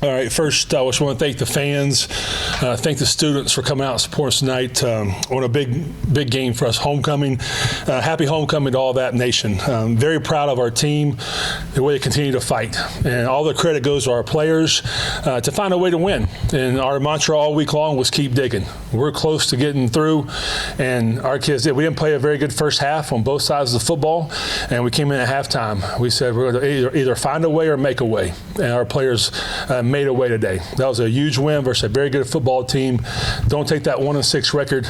All right, first, I just want to thank the fans, thank the students for coming out and supporting us tonight on a big game for us, homecoming. Happy homecoming to all that nation. Very proud of our team, the way they continue to fight. And all the credit goes to our players to find a way to win. And our mantra all week long was keep digging. We're close to getting through, and our kids did. We didn't play a very good first half on both sides of the football, and we came in at halftime. We said we're going to either find a way or make a way. And our players made a way today. That was a huge win versus a very good football team. Don't take that 1-6 record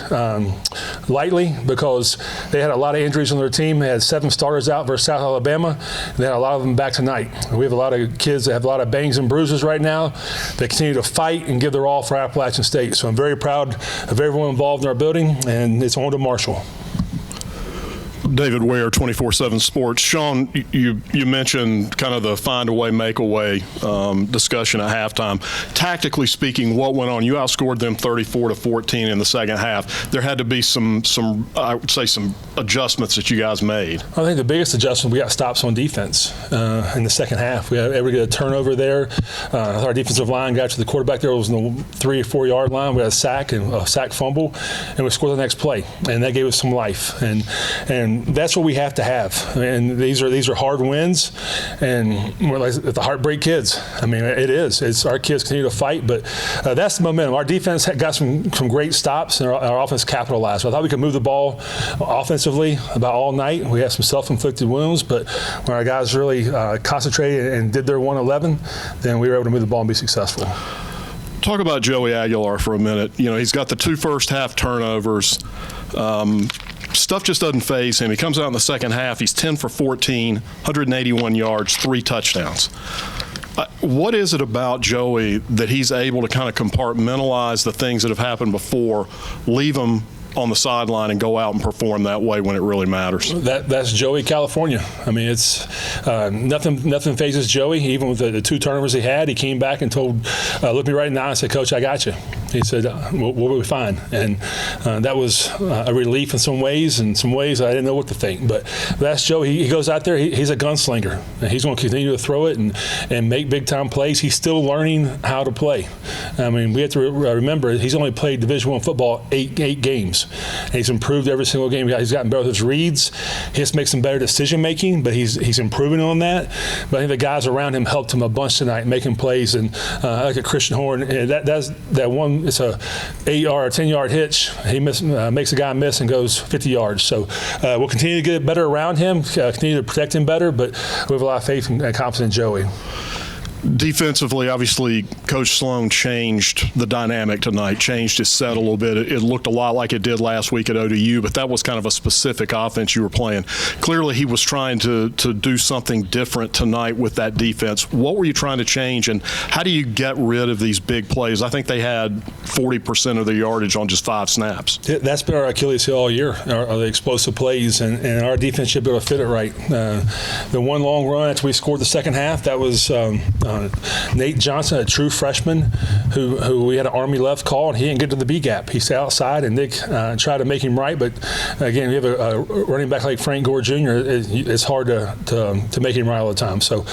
lightly, because they had a lot of injuries on their team. They had 7 starters out versus South Alabama. They had a lot of them back tonight. We have a lot of kids that have a lot of bangs and bruises right now. They continue to fight and give their all for Appalachian State. So I'm very proud of everyone involved in our building, and it's on to Marshall. David Ware, 24/7 Sports. Sean, you mentioned kind of the find a way, make a way discussion at halftime. Tactically speaking, what went on? You outscored them 34-14 in the second half. There had to be some I would say some adjustments that you guys made. I think the biggest adjustment, we got stops on defense in the second half. We had able to get a turnover there. Our defensive line got to the quarterback there. It was in the 3 or 4 yard line. We had a sack and a sack fumble, and we scored the next play, and that gave us some life. And that's what we have to have. And these are hard wins, and we're like the heartbreak kids. I mean, it is. It's our kids continue to fight, but that's the momentum. Our defense got some great stops, and our offense capitalized. So I thought we could move the ball offensively about all night. We had some self-inflicted wounds, but when our guys really concentrated and did their 111, then we were able to move the ball and be successful. Talk about Joey Aguilar for a minute. You know, he's got the 2 first half turnovers. Stuff just doesn't faze him. He comes out in the second half. He's 10 for 14, 181 yards, 3 touchdowns. What is it about Joey that he's able to kind of compartmentalize the things that have happened before, leave them on the sideline, and go out and perform that way when it really matters? That's Joey, California. I mean, it's nothing phases Joey. Even with the 2 turnovers he had, he came back and looked me right in the eye and said, "Coach, I got you." He said, "What will we find?" And that was a relief in some ways, and some ways I didn't know what to think. But that's Joey. He goes out there. He's a gunslinger, and he's going to continue to throw it and make big time plays. He's still learning how to play. I mean, we have to remember he's only played Division I football 8 games. And he's improved every single game. He's gotten better with his reads. He has to make some better decision making, but he's improving on that. But I think the guys around him helped him a bunch tonight, making plays. And like a Christian Horn, that's that one. It's a 8-yard or 10-yard hitch. He makes a guy miss and goes 50 yards. So we'll continue to get better around him, continue to protect him better. But we have a lot of faith and confidence in Joey. Defensively, obviously, Coach Sloan changed the dynamic tonight, changed his set a little bit. It looked a lot like it did last week at ODU, but that was kind of a specific offense you were playing. Clearly, he was trying to do something different tonight with that defense. What were you trying to change, and how do you get rid of these big plays? I think they had 40% of their yardage on just 5 snaps. That's been our Achilles heel all year, are the explosive plays, and our defense should be able to fit it right. The one long run after we scored the second half, that was Nate Johnson, a true freshman, who we had an Army left call, and he didn't get to the B gap. He sat outside, and Nick tried to make him right. But again, we have a running back like Frank Gore Jr. It's hard to make him right all the time. So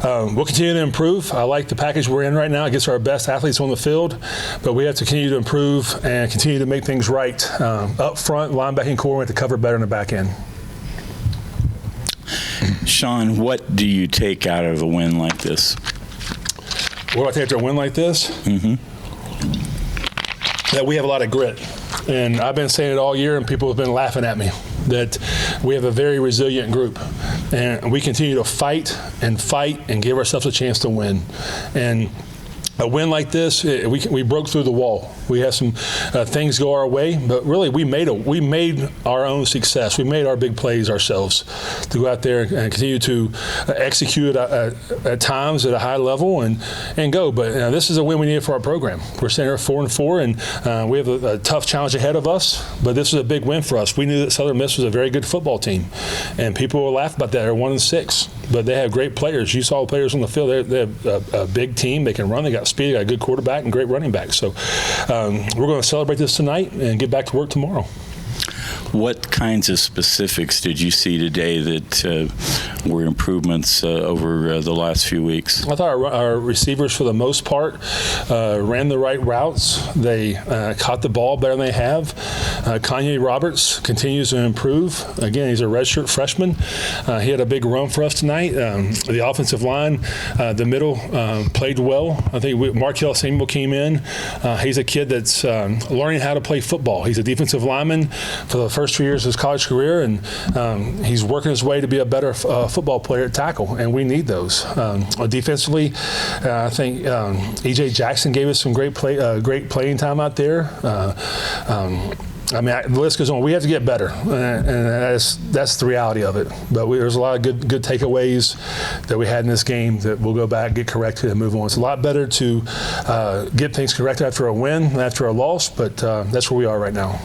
we'll continue to improve. I like the package we're in right now. It gets our best athletes on the field, but we have to continue to improve and continue to make things right up front. Linebacking core, we have to cover better in the back end. Sean, what do you take out of a win like this? What do I take after a win like this? Mm-hmm. That we have a lot of grit. And I've been saying it all year, and people have been laughing at me, that we have a very resilient group. And we continue to fight and give ourselves a chance to win. And a win like this, we broke through the wall. We had some things go our way, but really we made our own success. We made our big plays ourselves to go out there and continue to execute at times at a high level and go. But this is a win we needed for our program. We're sitting here 4-4, and we have a tough challenge ahead of us. But this is a big win for us. We knew that Southern Miss was a very good football team, and people will laugh about that. They're 1-6, but they have great players. You saw the players on the field. They have a big team. They can run. They got speed. They got a good quarterback and great running back. So we're going to celebrate this tonight and get back to work tomorrow. What kinds of specifics did you see today that were improvements over the last few weeks? I thought our receivers, for the most part, ran the right routes. They caught the ball better than they have. Kanye Roberts continues to improve. Again, he's a redshirt freshman. He had a big run for us tonight. The offensive line, the middle, played well. I think Markel Samuel came in. He's a kid that's learning how to play football. He's a defensive lineman for the first 3 years of his college career, and he's working his way to be a better football player at tackle, and we need those. Defensively, I think E.J. Jackson gave us some great playing time out there. I mean, the list goes on. We have to get better, and that's the reality of it. But there's a lot of good takeaways that we had in this game that we'll go back, get corrected, and move on. It's a lot better to get things corrected after a win than after a loss, but that's where we are right now.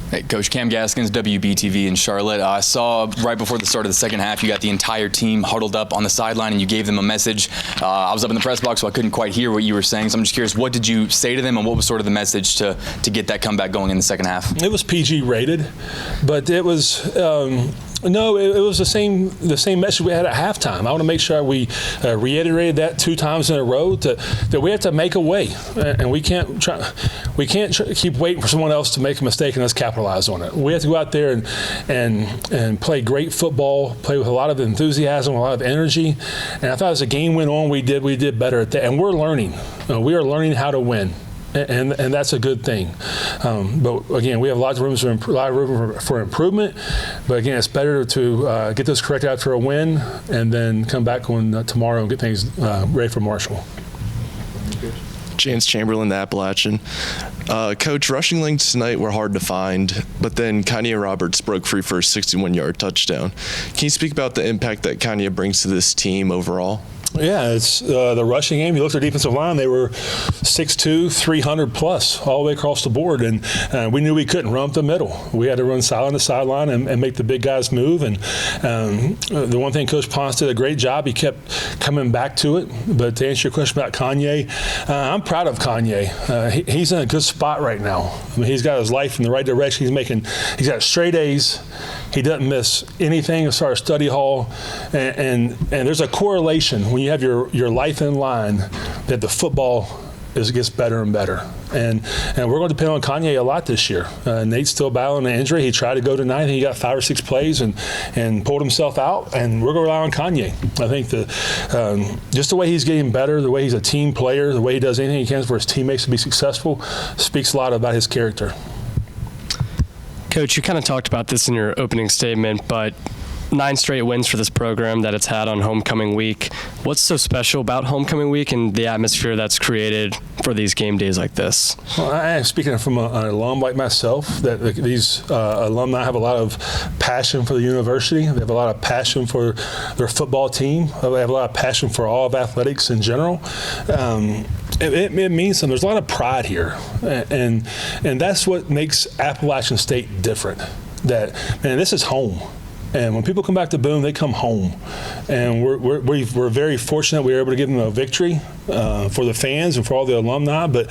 Hey, Coach Cam Gaskins, WBTV in Charlotte. I saw right before the start of the second half, you got the entire team huddled up on the sideline and you gave them a message. I was up in the press box, so I couldn't quite hear what you were saying. So I'm just curious, what did you say to them, and what was sort of the message to get that comeback going in the second half? It was PG rated, but it was no, it was the same message we had at halftime. I want to make sure we reiterated that 2 times in a row that we have to make a way, and we can't keep waiting for someone else to make a mistake and us capitalize on it. We have to go out there and play great football, play with a lot of enthusiasm, a lot of energy. And I thought as the game went on, we did better at that. And we're learning. We are learning how to win. And that's a good thing. But again, we have a lot of room for improvement. But again, it's better to get this corrected after a win and then come back on tomorrow and get things ready for Marshall. Chance Chamberlain, the Appalachian. Coach, rushing lanes tonight were hard to find, but then Kanye Roberts broke free for a 61-yard touchdown. Can you speak about the impact that Kanye brings to this team overall? Yeah, it's the rushing game. You look at their defensive line; they were 6'2", 300 plus all the way across the board, and we knew we couldn't run up the middle. We had to run sideline to sideline and make the big guys move. And the one thing Coach Ponce did a great job. He kept coming back to it. But to answer your question about Kanye, I'm proud of Kanye. He's in a good spot right now. I mean, he's got his life in the right direction. He's got straight A's. He doesn't miss anything as far as study hall, and there's a correlation when you have your life in line that the football gets better and better. And we're going to depend on Kanye a lot this year. Nate's still battling an injury. He tried to go tonight. I think he got 5 or 6 plays and pulled himself out. And we're going to rely on Kanye. I think just the way he's getting better, the way he's a team player, the way he does anything he can for his teammates to be successful, speaks a lot about his character. Coach, you kind of talked about this in your opening statement, but 9 straight wins for this program that it's had on homecoming week. What's so special about homecoming week and the atmosphere that's created for these game days like this? Well, I am speaking from an alum like myself, that these alumni have a lot of passion for the university. They have a lot of passion for their football team. They have a lot of passion for all of athletics in general. It means something. There's a lot of pride here, and that's what makes Appalachian State different. That, man, this is home. And when people come back to Boone, they come home. And we're very fortunate we were able to give them a victory for the fans and for all the alumni. But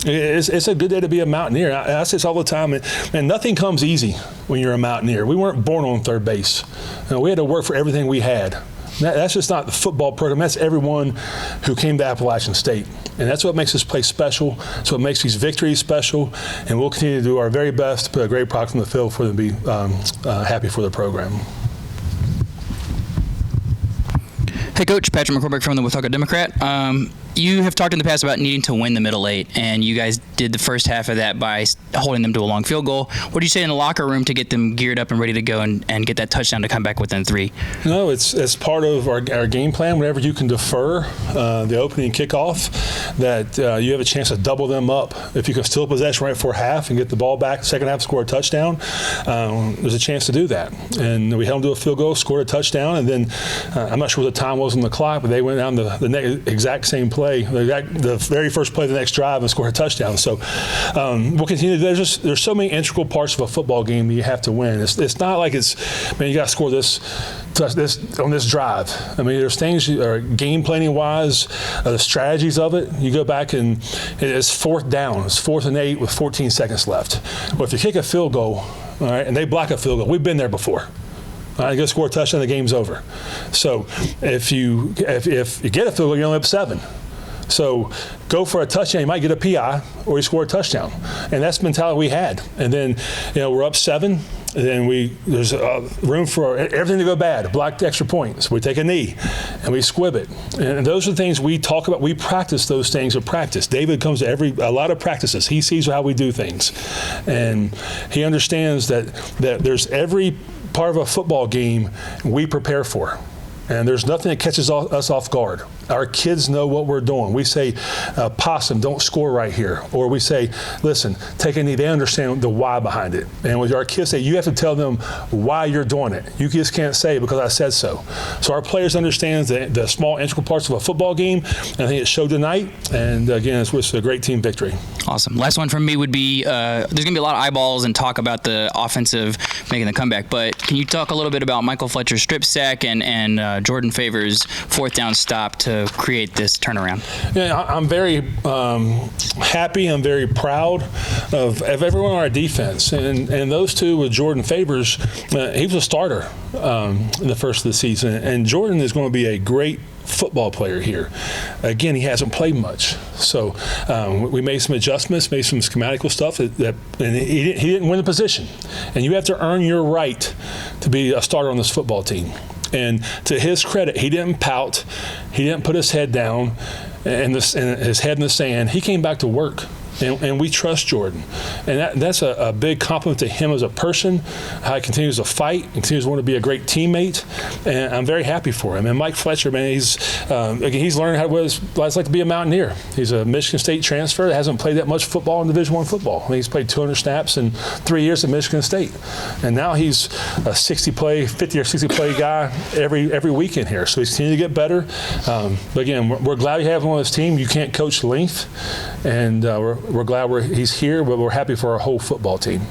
it's a good day to be a Mountaineer. I say this all the time, and nothing comes easy when you're a Mountaineer. We weren't born on third base. We had to work for everything we had. That's just not the football program. That's everyone who came to Appalachian State. And that's what makes this place special. That's what makes these victories special. And we'll continue to do our very best to put a great product on the field for them to be happy for the program. Hey, Coach. Patrick McCormick from the Watauga Democrat. You have talked in the past about needing to win the Middle Eight, and you guys did the first half of that by holding them to a long field goal. What do you say in the locker room to get them geared up and ready to go and get that touchdown to come back within 3? No, it's part of our game plan. Whenever you can defer the opening kickoff, that you have a chance to double them up. If you can steal possession right before half and get the ball back, second half, score a touchdown, there's a chance to do that. And we held them to a field goal, scored a touchdown, and then I'm not sure what the time was on the clock, but they went down the exact same play play, the very first play of the next drive, and score a touchdown. So we'll continue. There's so many integral parts of a football game that you have to win. It's not like man, you got to score this on this drive. I mean, there's things game planning wise, the strategies of it. You go back and it's 4th down. It's 4th and 8 with 14 seconds left. Well, if you kick a field goal, all right, and they block a field goal, we've been there before. All right, you go score a touchdown, the game's over. So if you get a field goal, you're only up 7. So go for a touchdown, you might get a PI or you score a touchdown. And that's the mentality we had. And then, we're up 7. And then there's room for everything to go bad, block the extra points. We take a knee and we squib it. And those are the things we talk about. We practice those things at practice. David comes to a lot of practices. He sees how we do things. And he understands that there's every part of a football game we prepare for. And there's nothing that catches us off guard. Our kids know what we're doing. We say, possum, don't score right here. Or we say, listen, take a knee. They understand the why behind it. And with our kids say, you have to tell them why you're doing it. You just can't say because I said so. So our players understand the small integral parts of a football game. And I think it showed tonight. And again, it's a great team victory. Awesome. Last one from me would be, there's going to be a lot of eyeballs and talk about the offensive making the comeback. But can you talk a little bit about Michael Fletcher's strip sack and Jordan Favors' 4th down stop to create this turnaround? Yeah, I'm very happy. I'm very proud of everyone on our defense. And those two with Jordan Favors, he was a starter in the first of the season. And Jordan is going to be a great football player here. Again, he hasn't played much. So we made some adjustments, made some schematical stuff, and he didn't win the position. And you have to earn your right to be a starter on this football team. And to his credit, he didn't pout. He didn't put his head down and his head in the sand. He came back to work. And we trust Jordan. And that's a big compliment to him as a person, how he continues to fight, and continues to want to be a great teammate. And I'm very happy for him. And Mike Fletcher, man, he's learning what it's like to be a Mountaineer. He's a Michigan State transfer that hasn't played that much football in Division I football. I mean, he's played 200 snaps in 3 years at Michigan State. And now he's a 50 or 60 play guy every weekend here. So he's continuing to get better. But again, we're glad we have him on this team. You can't coach length. And we're glad he's here, but we're happy for our whole football team.